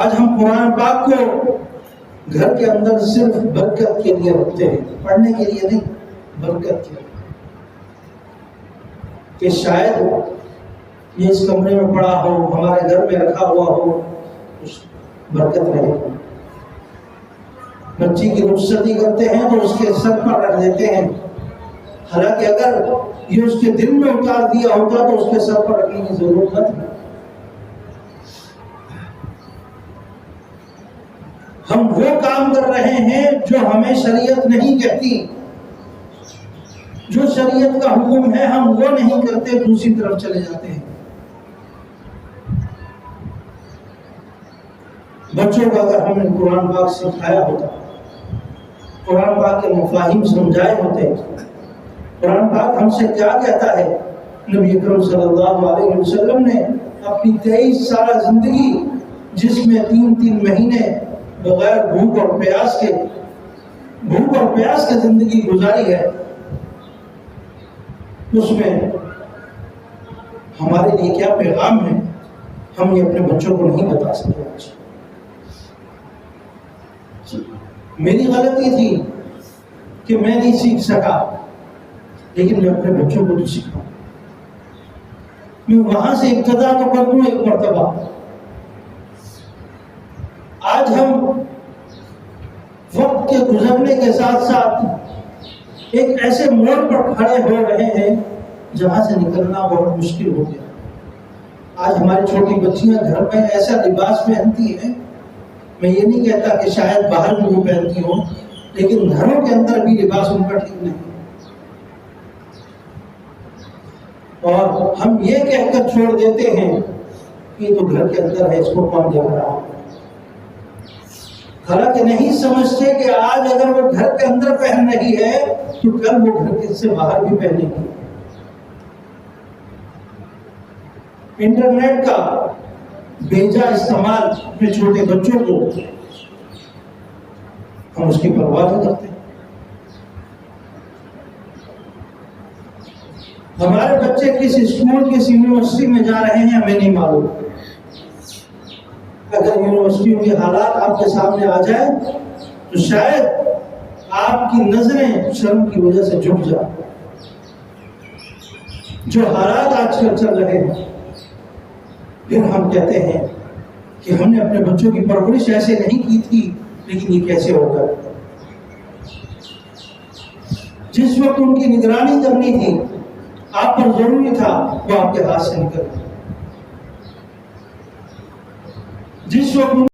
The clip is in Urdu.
آج ہم قرآن پاک کو گھر کے اندر صرف برکت کے لیے رکھتے ہیں، پڑھنے کے لیے نہیں، برکت کے لیے، کہ شاید یہ اس کمرے میں پڑا ہو، ہمارے گھر میں رکھا ہوا ہو، کچھ برکت رہے۔ بچی کی رخصتی کرتے ہیں تو اس کے سر پر رکھ دیتے ہیں، حالانکہ اگر یہ اس کے دل میں اتار دیا ہوتا تو اس کے سر پر رکھنے کی ضرورت نہ تھی۔ ہم وہ کام کر رہے ہیں جو ہمیں شریعت نہیں کہتی، جو شریعت کا حکم ہے ہم وہ نہیں کرتے، دوسری طرف چلے جاتے ہیں۔ بچوں کو اگر ہم نے قرآن پاک سکھایا ہوتا، قرآن پاک کے مفاہیم سمجھائے ہوتے، قرآن پاک ہم سے کیا کہتا ہے؟ نبی اکرم صلی اللہ علیہ وسلم نے اپنی 23 سالہ زندگی، جس میں 3 مہینے بغیر بھوک اور پیاس کے زندگی گزاری ہے، اس میں ہمارے لیے کیا پیغام ہے ہم یہ اپنے بچوں کو نہیں بتا سکتے۔ آج میری غلطی تھی کہ میں نہیں سیکھ سکا، لیکن میں اپنے بچوں کو تو سکھاؤں، میں وہاں سے ابتدا تو کر دوں ایک مرتبہ۔ آج ہم وقت کے گزرنے کے ساتھ ساتھ ایک ایسے موڑ پر کھڑے ہو رہے ہیں جہاں سے نکلنا بہت مشکل ہو گیا۔ آج ہماری چھوٹی بچیاں گھر میں ایسا لباس پہنتی ہیں، میں یہ نہیں کہتا کہ شاید باہر بھی وہ پہنتی ہوں، لیکن گھروں کے اندر بھی لباس ان کا ٹھیک نہیں، اور ہم یہ کہہ کر چھوڑ دیتے ہیں کہ یہ تو گھر کے اندر ہے، اس کو کون دیکھ رہا ہے۔ حالانکہ نہیں سمجھتے کہ آج اگر وہ گھر کے اندر پہن رہی ہے تو کل وہ گھر سے باہر بھی پہنے گی۔ انٹرنیٹ کا بھیجا استعمال اپنے چھوٹے بچوں کو، ہم اس کی پرواہ نہیں کرتے۔ ہمارے بچے کس اسکول کس یونیورسٹی میں جا رہے ہیں ہمیں نہیں معلوم۔ اگر یونیورسٹیوں کے حالات آپ کے سامنے آ جائیں تو شاید آپ کی نظریں شرم کی وجہ سے جھک جائیں۔ جو حالات آج کل چل رہے ہیں، پھر ہم کہتے ہیں کہ ہم نے اپنے بچوں کی پرورش ایسے نہیں کی تھی، لیکن یہ کیسے ہوگا؟ جس وقت ان کی نگرانی کرنی تھی، آپ پر ضروری تھا، وہ آپ کے ہاتھ سے نکل گئی۔ جس وقت